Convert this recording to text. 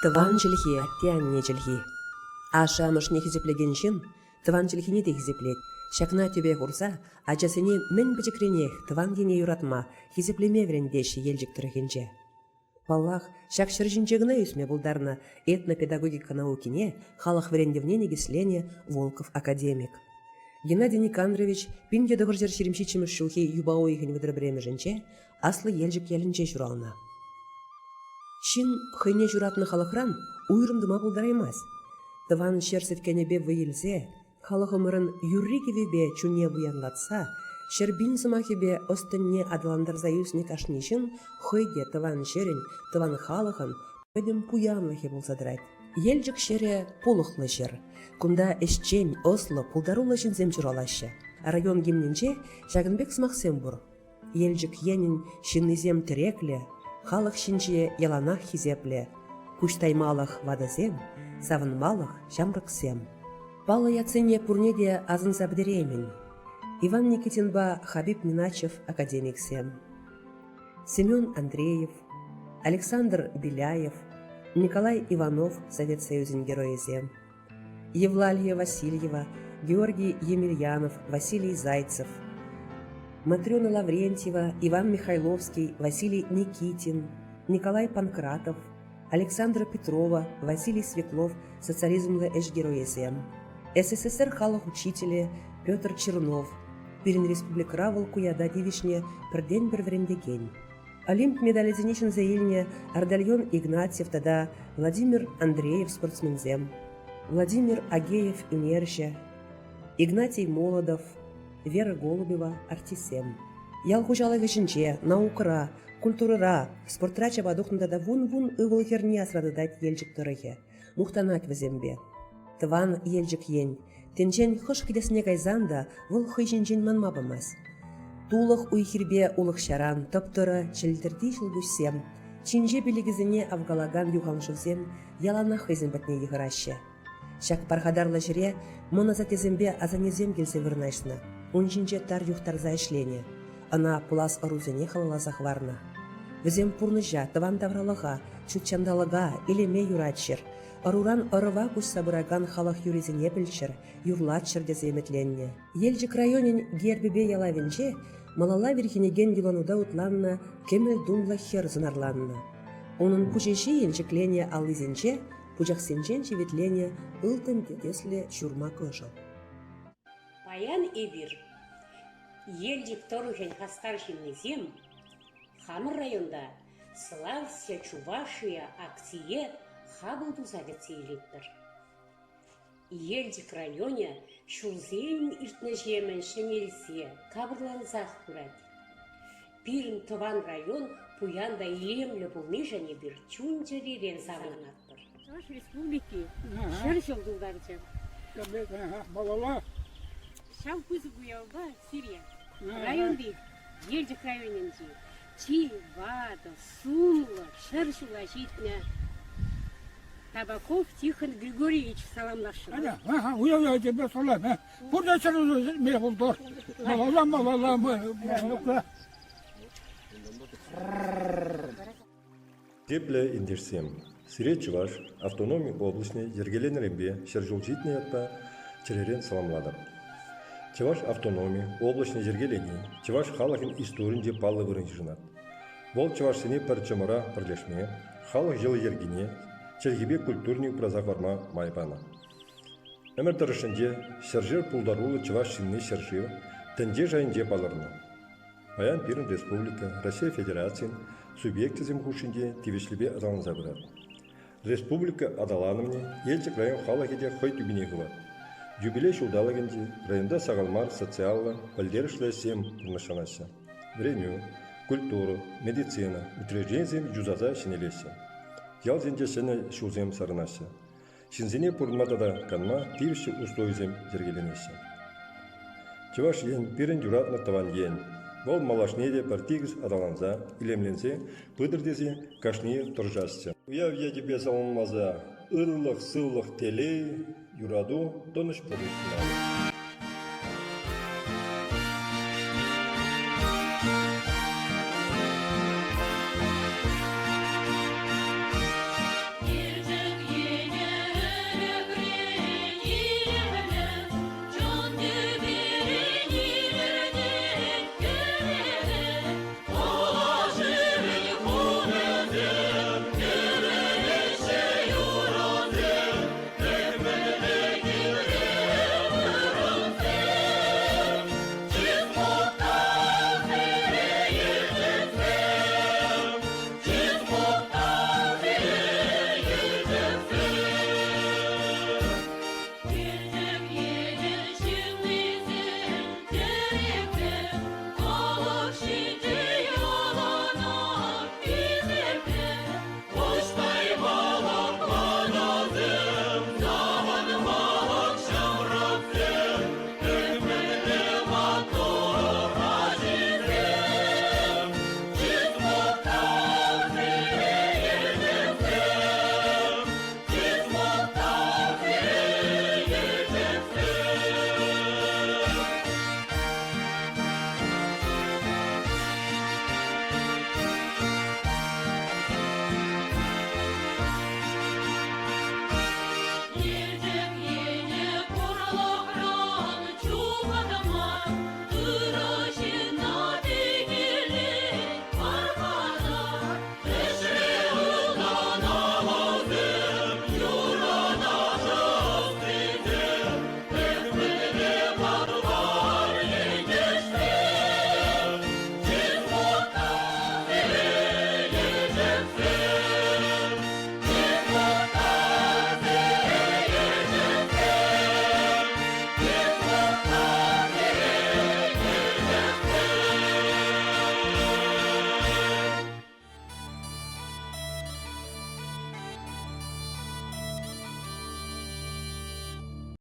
Тыван жилхи, тянне жилхи. Аша мышне хизеплеген жин, тыван жилхине де хизеплет. Шакна тебе хурса, ачасыне мен бічікренех тыван дене юратма, хизеплеме врендеші елжік тұрыхенже. Паллах, шак шыржинчегіна үсме бұлдарна этнопедагогика наукине, халық врендевне негеслене Волков академик. Геннадий Никандрович пинге дығыр жер шеремшичіміш шулхи юбаойхын выдырбіремі жінче, аслы елжік елінче журална. Шин хыйне журатны халықран уйрымдыма бұлдараймаз. Тыван шерсеткенебе выйілзе, халық өмірін юррикевебе чуне бұянлатса, шербин сымахебе остынне адаландарза юсне кашнишін, хыйде тыван шерін, тыван халықын өдім пуянлыхе болсадырайд. Елжік шере пулықлы жер. Кунда эшчен, ослы, пулдарулы жінзем журалашы. Район гимненче Шагынбек смақсем бұр. Елжік енін шиннызем тірекле, халық шинче яланах хизепле, куштаймалық вадызем, савынмалық жамрықсем. Палы яцене пурнеде азын забдеремен. Иван Никитинба Хабиб Миначев академиксем. Семен Андреев, Александр Беляев, Николай Иванов Совет Союзин героизем. Евлалия Васильева, Георгий Емельянов, Василий Зайцев. Матрёна Лаврентьева, Иван Михайловский, Василий Никитин, Николай Панкратов, Александра Петрова, Василий Свеклов, социализмлы эш героизем. СССР халық учителі Петр Чернов, Пирин республика Куяда девишне пірден бір врендеген. Олимп медали зенишін заилне Ардальон Игнатьев тада Владимир Андреев спортсмензем, Владимир Агеев инерше, Игнатий Молодов, Вера Голубева артисем. Ял хужалы вешінче, наукыра, культурыра, спортра чабадухнда да вун-вун ывыл херне асрадыдать елжік тұрығы. Мухтанать візембе. Тыван елжік ен. Тенчен хыш кидесіне кайзанда выл хыйжинжен манма бамас. Тулық уйхирбе улық шаран, топтыры, челдірді жылгусем. Чинже білігізіне авгалаган юғаншылсем, ялана хызен бәтне егірашы. Шак пархадарлы жіре, моназатезембе азанезем келсе вырнайшна. Унжинже тар юхтарза ішлене. Ана пулас орузене халалазах варна. Візем пурныжа, тыван тавралыға, чутчандалыға, илеме юратшыр. Оруран орыва күш сабыраган халық юризене білшір, юрлатшыр деземетленне. Елжік районен гербебе ялавенче, малала верхенеген юлануда утланна, кемел думла хер зынарланна. Onun пучеші енчіклене алызенче, пучақсенчен чеветлене ылтын детесле шурма кышыл. Паян эбир, елдік торыхен хастаршиннезем, Хамыр районда Слався Чувашия акция хабылду завetse елеттір. Елдік районе шулзейн иртна жемен шенелсе кабырланзақ күрәді. Пирін Тыван район пуянда илемлі бұлме және бір чунчеререн заманаттыр. Чуваш республики шыршыл жылдарчы. Балала. Шам кузы буялба Сирия. Районды, елдік районенде. Чи, вада, сумла, шыршыла житне. Табаков Тихон Григорьевич саламлашын. Уя тебе салам. Burada çarşı me buldu. Балала. Тепле индерсем. Сирет Чуваш автономия областной ергеленеребе шержулжитне ятта черерен саламлады. Чуваш автономия областной ергелени Чуваш халахин историнде палы вырынчы жынат. Бол Чуваш сене парчамара пірлешме, халық жылы ергене, чергебе культурный празақ варма майпана. Әмір тұрышынде шержер пулдарулы Чуваш сенне шержив, тенде жайынде палырны. Паян Пирин Республика, Россия Федерациян, субъекты земхушинде тивешлебе адалын забырар. Республика адаланымне, елчік район халахеде хой түбіне ғылар. Юбилей шулдалагенде районда сағалмар социалла, пальдерішлі сем нышанасы. Вреню, культуру, медицина, учреждением жүзаза шенелесі. Ял зенде шене шулзем сарынасы. Шинзене пұрынмадада канма тивші устойзем зергеленесі. Чуваш ен пирен юратны таван ен. Бол малашнеде партигіз адаланза, илемленсе, пыдырдезе кашне тұржассы. Уяв тебе салынмаза, ырлық, сылық телей, юраду тоныш përісіналы.